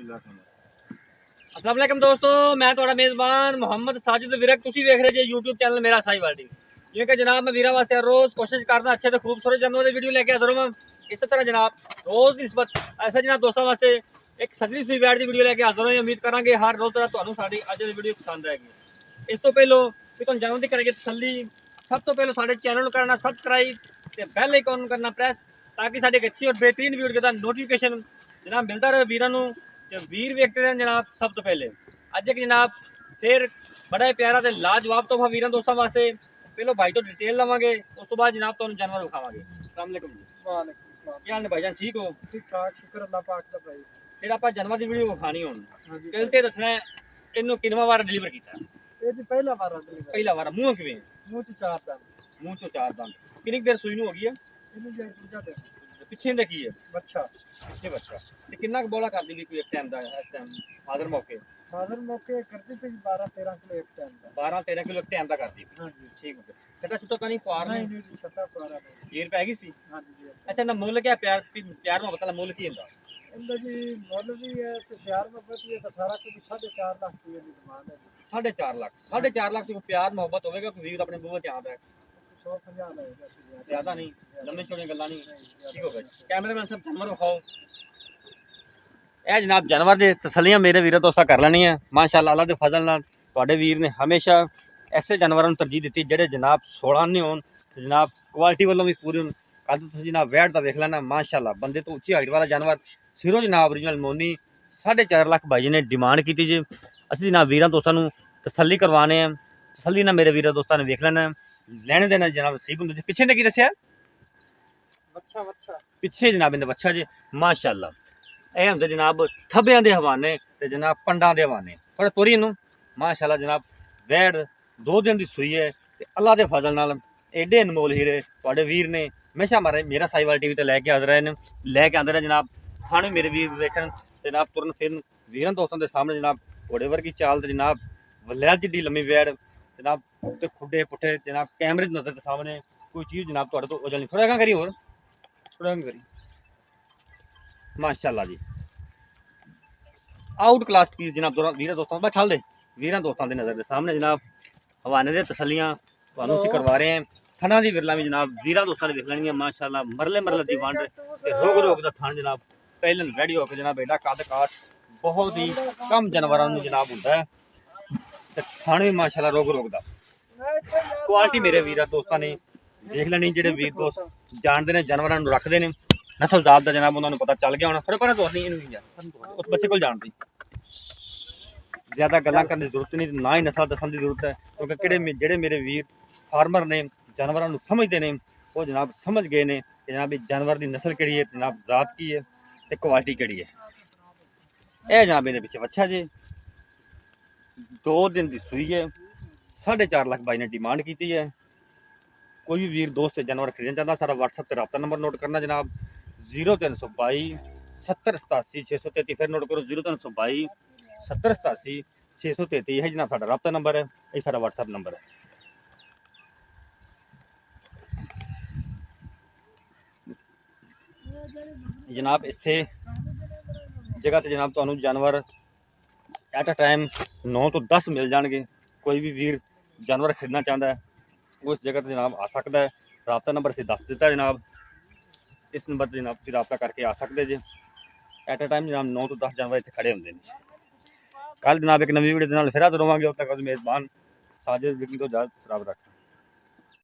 अस्सलाम वालेकुम दोस्तों, मैं ਤੁਹਾਡਾ मेज़बान मोहम्मद साजिद विरक। तुसी देख रहे जी यूट्यूब चैनल मेरा साहिवाल टीवी। जिवें कि जनाब मैं वीरां वास्ते रोज़ कोशिश करदा अच्छे ते खूबसूरत जानवरों दी वीडियो लेके हाज़र होवां। इस तरह जनाब रोज़ दी निस्बत ऐसे जनाब दोस्तों वास्ते एक सजरी सुई वैट दी वीडियो लेके हाज़र होई। उम्मीद करांगे हर रोज़ तरह तुहानू साडी अज दी वीडियो पसंद आएगी। इस तो पहलो कि तुहानू जानवर दी करांगे तसल्ली। सब तो पहले साडे चैनल नू करना सबसक्राइब ते बेल आइकन करना प्रेस, ताकि साडी एक अच्छी और बेहतरीन वीडियो दा नोटिफिकेशन जनाब मिलता रहे वीरां नू। ते वीर वेखते रहन जनाब। सब तो पहले अज एक जनाब फिर बड़ा प्यारा ते लाजवाब तोहफा वीरां दोस्तों वास्ते। पहलो भाई तो डिटेल लवांगे, उस तो बाद जनाब तुहानू जानवर विखावांगे। अस्सलाम वालेकुम जी। वालेकुम सलाम। क्या हाल ने भाईजान, ठीक हो? ठीक ठाक, शुक्र अल्लाह पाक दा भाई। फिर आप जानवर की वीडियो विखानी हुण हाँ जी दिल ते दसना है इनू किनवा बार डिलीवर कीता? ये जी पहला बार डिलीवर। पहला बार। मुंह किवें? मुंह च चार दंद। मुंह चो चार दंद। कितनी देर सूई नू हो गई है? इन्हें जी दूजा दे पिछे दे की है? बच्चा। पिछे बच्चा। ते कितना क बोला कर दी कोई एक टाइम दा इस टाइम हाजिर मौके? फादर मौके करती थी 12-13 किलो एक टाइम दा। 12-13 किलो एक टाइम दा कर दी। हाँ जी। ठीक हो गया। छटा छुटा तो नहीं पार नहीं में? नहीं जी छटा पारा नहीं। ढेर पै गई सी? हाँ जी जी। अच्छा ना मुल क्या प्यार प्यार मोहब्बत वाला मुल की हुंदा? इनका जी मुल भी है तो प्यार मोहब्बत भी है तो सारा कुछ 4.5 लाख रुपये की डिमांड है जी। 4.5 लाख। 4.5 लाख से प्यार मोहब्बत होवेगा कोई वीर अपने बूहे ते आंदा है? 150 लगेगा ज्यादा नहीं, लंबे चौड़े गल्ला नहीं। ठीक हो गया। कैमरामैन साहब जानवर विखाओ। ਇਹ ਜਨਾਬ ਜਾਨਵਰ ਦੇ ਤਸੱਲੀਆਂ ਮੇਰੇ ਵੀਰਾਂ ਦੋਸਤਾਂ ਕਰ ਲੈਣੀਆਂ ਮਾਸ਼ਾਅੱਲਾ। ਅੱਲਾ ਦੇ ਫਜ਼ਲ ਨਾਲ ਤੁਹਾਡੇ ਵੀਰ ਨੇ ਹਮੇਸ਼ਾ ਐਸੇ ਜਾਨਵਰਾਂ ਨੂੰ ਤਰਜੀਹ ਦਿੱਤੀ ਜਿਹੜੇ ਜਨਾਬ 16 ਨਹੀਂ ਹੋਣ ਤੇ ਜਨਾਬ ਕੁਆਲਿਟੀ ਵੱਲੋਂ ਵੀ ਪੂਰੀ ਹੋਣ। ਕੱਦ ਤੁਸੀਂ ਜਨਾਬ ਵੈਟ ਦਾ ਵੇਖ ਲੈਣਾ ਮਾਸ਼ਾਅੱਲਾ, ਬੰਦੇ ਤੋਂ ਉੱਚੀ ਹਾਈਟ ਵਾਲਾ ਜਾਨਵਰ ਸਿਰੋਂ ਜਨਾਬ ਓਰੀਜਨਲ ਮੋਨੀ 4.5 ਲੱਖ ਭਾਈ ਜੀ ਨੇ ਡਿਮਾਂਡ ਕੀਤੀ ਜੀ। ਅਸੀਂ ਜਨਾਬ ਵੀਰਾਂ ਦੋਸਤਾਂ ਨੂੰ ਤਸੱਲੀ ਕਰਵਾਣੇ ਆ। ਤਸੱਲੀ ਨਾਲ ਮੇਰੇ ਵੀਰਾਂ ਦੋਸਤਾਂ ਨੇ ਵੇਖ ਲੈਣਾ, ਲੈਣੇ ਦੇਣਾ ਜਨਾਬ ਨਸੀਬ ਹੁੰਦੇ ਜੀ। ਪਿੱਛੇ ਨੇ ਕੀ ਦੱਸਿਆ? ਬੱਚਾ ਬੱਚਾ ਪਿੱਛੇ ਜਨਾਬ ਇਹਦੇ ਬੱਚਾ ਜੀ ਮਾਸ਼ਾਅੱਲਾ। ਇਹ ਹੁੰਦੇ ਜਨਾਬ ਥੱਬਿਆਂ ਦੇ ਹਵਾਨੇ ਤੇ ਜਨਾਬ ਪੰਡਾਂ ਦੇ ਹਵਾਨੇ। ਪਰ ਤੋਰੀ ਇਹਨੂੰ ਮਾਸ਼ਾਅੱਲਾ ਜਨਾਬ ਵੈੜ 2 ਦਿਨ ਦੀ ਸੂਈ ਹੈ ਤੇ ਅੱਲਾ ਦੇ ਫਜ਼ਲ ਨਾਲ ਐਡੇ ਅਨਮੋਲ ਹੀਰੇ ਤੁਹਾਡੇ ਵੀਰ ਨੇ ਹਮੇਸ਼ਾ ਮੇਰਾ ਸਾਈਵਾਲ ਟੀਵੀ ਤੇ ਲੈ ਕੇ ਹਾਜ਼ਰ ਆਏ ਨੇ, ਲੈ ਕੇ ਆਉਂਦੇ ਨੇ ਜਨਾਬ। ਖਾਣੇ ਮੇਰੇ ਵੀਰ ਵੇਖਣ ਤੇ ਜਨਾਬ ਤੁਰਨ ਫਿਰਨ ਵੀਰਾਂ ਦੋਸਤਾਂ ਦੇ ਸਾਹਮਣੇ ਜਨਾਬ ਘੋੜੇ ਵਰਗੀ ਚਾਲ ਤੇ ਜਨਾਬ ਵਲੈਤ ਜਿੱਡੀ ਲੰਮੀ ਵੈੜ ਜਨਾਬ ਤੇ ਖੁੱਡੇ ਪੁੱਠੇ ਜਨਾਬ ਕੈਮਰੇ ਦੀ ਨਜ਼ਰ ਦੇ ਸਾਹਮਣੇ ਕੋਈ ਚੀਜ਼ ਜਨਾਬ ਤੁਹਾਡੇ ਤੋਂ ਉਜਲ ਨਹੀਂ। ਥੋੜਾ ਜਿਹਾ ਕਰੀ ਹੋਰ, ਥੋੜਾ ਜਿਹਾ ਕਰੀ माशाअल्लाह जी। आउट क्लास पीस जनाब वीर दोस्तों बस चल दे वीर दोस्तों की नज़र के सामने जनाब हवाने दे तसलियां तुहानू असीं करवा रहे हैं। थना दी विरला भी जनाब वीर दोस्तों ने देख लैनियां माशाअल्लाह। मरले मरले दी वंड ते रोग रोग दा थन जनाब पहलन रेडी होकर जनाब एडा कद काठ बहुत ही कम जानवरों नू जनाब हुंदा है ते थन भी माशाअल्लाह रोग रोग दा। क्वालिटी मेरे वीर दोस्तों ने देख लैनी, जिहड़े वीर दोस्त जानते हैं जानवरों नू रखते हैं नस्ल जात का जनाब उन्होंने पता चल गया होना। थोड़े पर तो नहीं उस बच्चे को जानती ज्यादा गल्लां करने की जरूरत नहीं, ना ही नस्ल दसन की जरूरत है, क्योंकि जेडे मेरे वीर फार्मर ने जानवरों को समझते हैं वो जनाब समझ गए ने कि जनाब जानवर की नस्ल केड़ी है, जनाब जात की है तो क्वालिटी केड़ी है। यह जनाब मेरे पिछे बच्चा जी 2 दिन की सूई है। 4.5 लाख भाई ने डिमांड की है। कोई भी वीर दोस्त जानवर खरीदना चाहता सारा व्हाट्सएप पर रब्ता नंबर नोट करना जनाब 0322 70 87 633। फिर नोट करो 0322 70 87 633 है जनाब साडा रब्ता नंबर है, ये सारा व्हाट्सएप नंबर है। जनाब इसे जगह तो जनाब तुहानू जानवर एट अ टाइम 9 तो 10 मिल जाएंगे। कोई भी वीर जानवर खरीदना चाहता है उस जगह पर जनाब आ सकता है। रब्ता नंबर से दस दिता जनाब, इस नंबर पर जनाब रब्ता करके आ सकते जी। एट अ टाइम जनाब 9 तो 10 जानवर इतने खड़े होंगे। कल जनाब एक नवी वीडियो फिर हाज़र होवांगे। उद तक मेज़बान साजिद विकी तो इजाज़त रब रख।